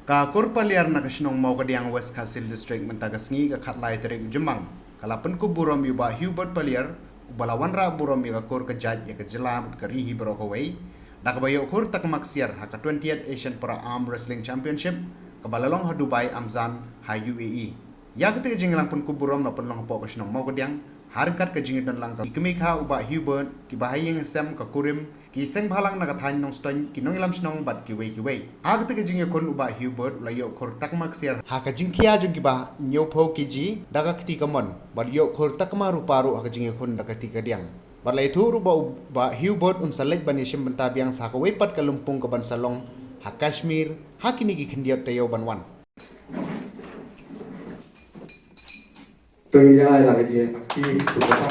Ka kurpaliar na kasinong mau kadiang West Kasil District mentagasngi ka khatlai terik jemang kalapan ku burom yuba Hubert Paliar ubalawan ra burom ya kur ka jaj ya ka jelam ka rihi bro kawai dak bayo kur tak maksiar ha ka 20th Asian Para Arm Wrestling Championship ka balalong ha Dubai Amzan ha UAE ya ka tig jinglang pun ku burom na pun long po kasinong mau kadiang harkat ka jingit dan lang ka ikemik ha uba Hubert ki bahayeng sem ka kurim ki seng bhalang na kathain nong ston ki nong ilam snong bat ki wei ha ka jing kon uba Hubert la yo khor takmak siar ha ka jing kia jung ki ba nyo pho ki ji daga kti kamon bar yo khor takma ru paru ha ka jing kon daga ti ka diang bar lai thu ru ba Hubert salek ban yishim banta biang sa ka wei pat ka lumpung ka ban salong ha Kashmir ha kini ki khindiak tayo ban wan tôi là cái gì khi chúng ta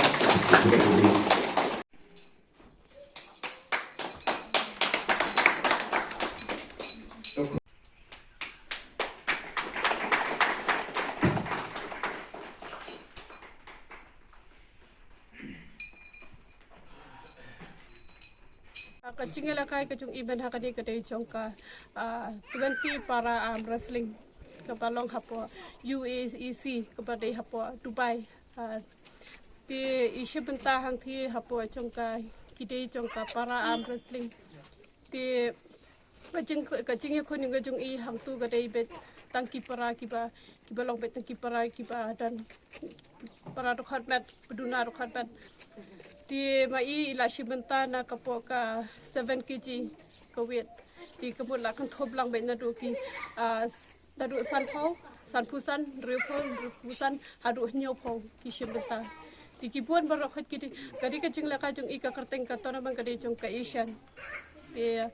Kacing lakai kacung event hakadi kadai jongka 20 para wrestling kapalong hapo UAEC kepada hapo Dubai ti isya bentah hang ti hapo jongka kidai jongka para wrestling ti kacing kon yang jong I hang tu kadai bet tangki para kiba long bet tangki para kiba dan para rokhat bet beduna rokhat bet ti mai ila shibenta na kapo ka 7 kg ka weight ti kabut la kan thop lang bet na do ki dadu san pusan riusan adu nyo pho ki shibenta ti ki buan barok khat ki kadi ka jing la ka jong I ka kerteng ka tona man kadi jong ka Asian ti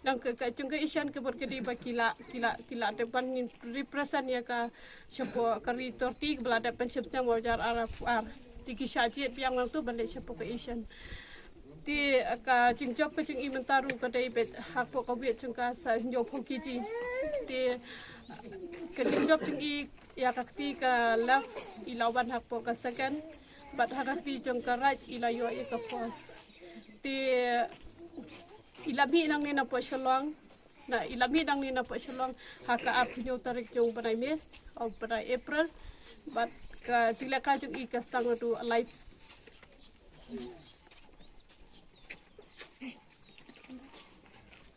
nang ka jong ka Asian ke bot kadi ba kila depan ni represent ya ka shapo kari torti belada penshipnya wajar arab tiki syajit biang lang tu balik siapa ke Asian ti ka jingjob ke jing imentaru ka dai bet hak po ka biet jung ka sa nyo pho ki ji ti ka jingjob jing I ya ka ti ka left ilawan hak po ka second bat hak ti jung ka right ilayo ya ka first ti ilabi nang ni na po shalong na ilabi nang ni na po shalong hak ka ap nyo tarik jung panai me au panai April bat ka jila ka jung I ka stang tu live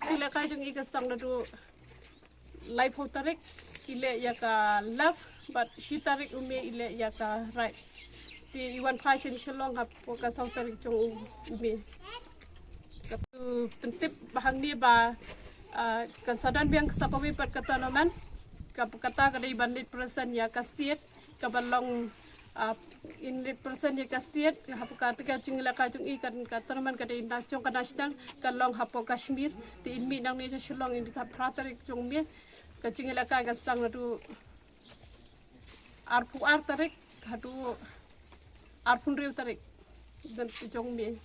jila ka jung I ka stang tu live ho tarik ile ya ka left but shi tarik ume ile ya ka right ti iwan passion shalong hap po ka sau tarik jung ume tu pentip bahang ni ba kan sadan biang sapawi pat kata naman ka kata kada ibandit person ya ka state kabalong in represent ya kastiet hapo ka tiga jingla ka jung I kan ka terman ka dei na chong ka national kalong hapo Kashmir ti in mi nang ni shalong in ka pratarik jong mi ka jingla ka sang du arpu ar tarik hadu arpun riu tarik dan jong mi